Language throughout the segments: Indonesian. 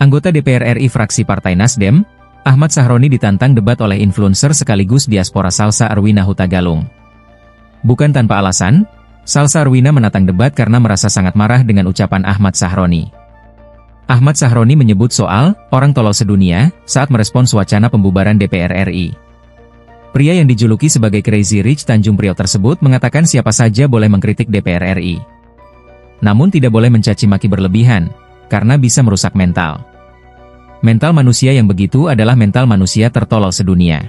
Anggota DPR RI fraksi Partai Nasdem, Ahmad Sahroni ditantang debat oleh influencer sekaligus diaspora Salsa Arwina Hutagalung. Bukan tanpa alasan, Salsa Arwina menantang debat karena merasa sangat marah dengan ucapan Ahmad Sahroni. Ahmad Sahroni menyebut soal orang tolol sedunia saat merespons wacana pembubaran DPR RI. Pria yang dijuluki sebagai Crazy Rich Tanjung Priok tersebut mengatakan siapa saja boleh mengkritik DPR RI. Namun tidak boleh mencaci maki berlebihan, karena bisa merusak mental. Mental manusia yang begitu adalah mental manusia tertolol sedunia.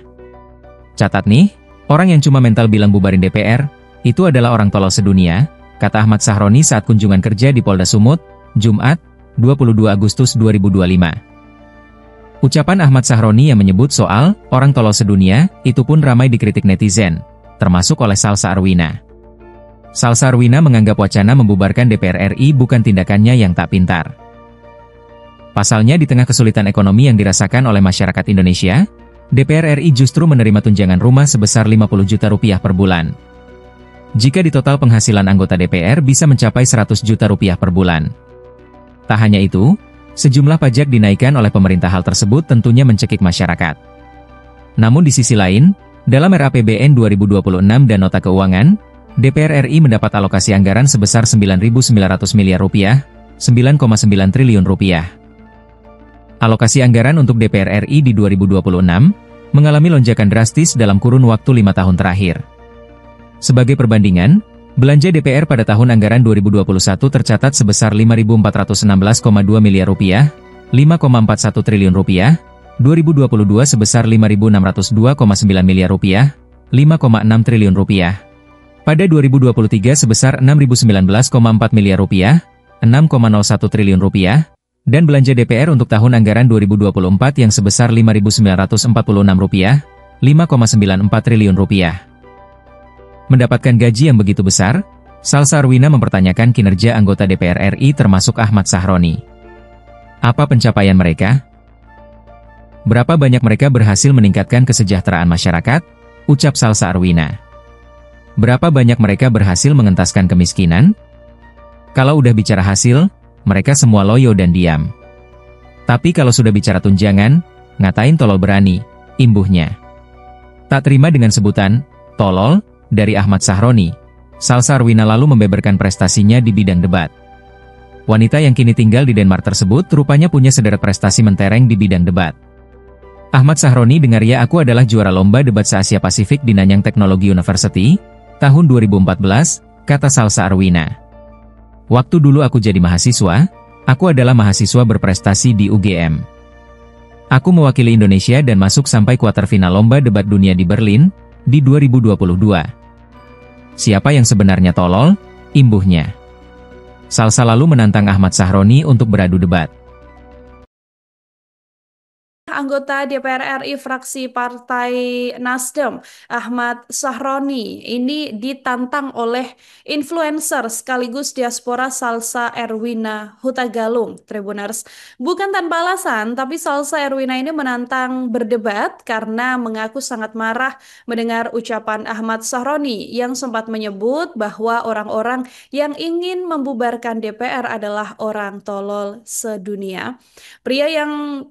Catat nih, orang yang cuma mental bilang bubarin DPR, itu adalah orang tolol sedunia, kata Ahmad Sahroni saat kunjungan kerja di Polda Sumut, Jumat, 22 Agustus 2025. Ucapan Ahmad Sahroni yang menyebut soal orang tolol sedunia, itu pun ramai dikritik netizen, termasuk oleh Salsa Arwina. Salsa Arwina menganggap wacana membubarkan DPR RI bukan tindakannya yang tak pintar. Pasalnya di tengah kesulitan ekonomi yang dirasakan oleh masyarakat Indonesia, DPR RI justru menerima tunjangan rumah sebesar 50 juta rupiah per bulan. Jika di total penghasilan anggota DPR bisa mencapai 100 juta rupiah per bulan. Tak hanya itu, sejumlah pajak dinaikkan oleh pemerintah. Hal tersebut tentunya mencekik masyarakat. Namun di sisi lain, dalam RAPBN 2026 dan Nota Keuangan, DPR RI mendapat alokasi anggaran sebesar 9.900 miliar rupiah, 9,9 triliun rupiah. Alokasi anggaran untuk DPR RI di 2026 mengalami lonjakan drastis dalam kurun waktu 5 tahun terakhir. Sebagai perbandingan, belanja DPR pada tahun anggaran 2021 tercatat sebesar 5.416,2 miliar rupiah, 5,41 triliun rupiah, 2022 sebesar 5.602,9 miliar rupiah, 5,6 triliun rupiah. Pada 2023 sebesar 6.019,4 miliar rupiah, 6,01 triliun rupiah, dan belanja DPR untuk tahun anggaran 2024 yang sebesar Rp5.946, 5,94 triliun rupiah. Mendapatkan gaji yang begitu besar, Salsa Arwina mempertanyakan kinerja anggota DPR RI termasuk Ahmad Sahroni. Apa pencapaian mereka? Berapa banyak mereka berhasil meningkatkan kesejahteraan masyarakat? Ucap Salsa Arwina. Berapa banyak mereka berhasil mengentaskan kemiskinan? Kalau udah bicara hasil, mereka semua loyo dan diam. Tapi kalau sudah bicara tunjangan, ngatain tolol berani, imbuhnya. Tak terima dengan sebutan tolol dari Ahmad Sahroni, Salsa Arwina lalu membeberkan prestasinya di bidang debat. Wanita yang kini tinggal di Denmark tersebut rupanya punya sederet prestasi mentereng di bidang debat. Ahmad Sahroni, dengar ya, aku adalah juara lomba debat se-Asia Pasifik di Nanyang Technology University, tahun 2014, kata Salsa Arwina. Waktu dulu aku jadi mahasiswa, aku adalah mahasiswa berprestasi di UGM. Aku mewakili Indonesia dan masuk sampai kuarter final lomba debat dunia di Berlin, di 2022. Siapa yang sebenarnya tolol? Imbuhnya. Salsa lalu menantang Ahmad Sahroni untuk beradu debat. Anggota DPR RI fraksi Partai Nasdem, Ahmad Sahroni, ini ditantang oleh influencer sekaligus diaspora Salsa Arwina Hutagalung, Tribuners. Bukan tanpa alasan, tapi Salsa Arwina ini menantang berdebat karena mengaku sangat marah mendengar ucapan Ahmad Sahroni yang sempat menyebut bahwa orang-orang yang ingin membubarkan DPR adalah orang tolol sedunia. Pria yang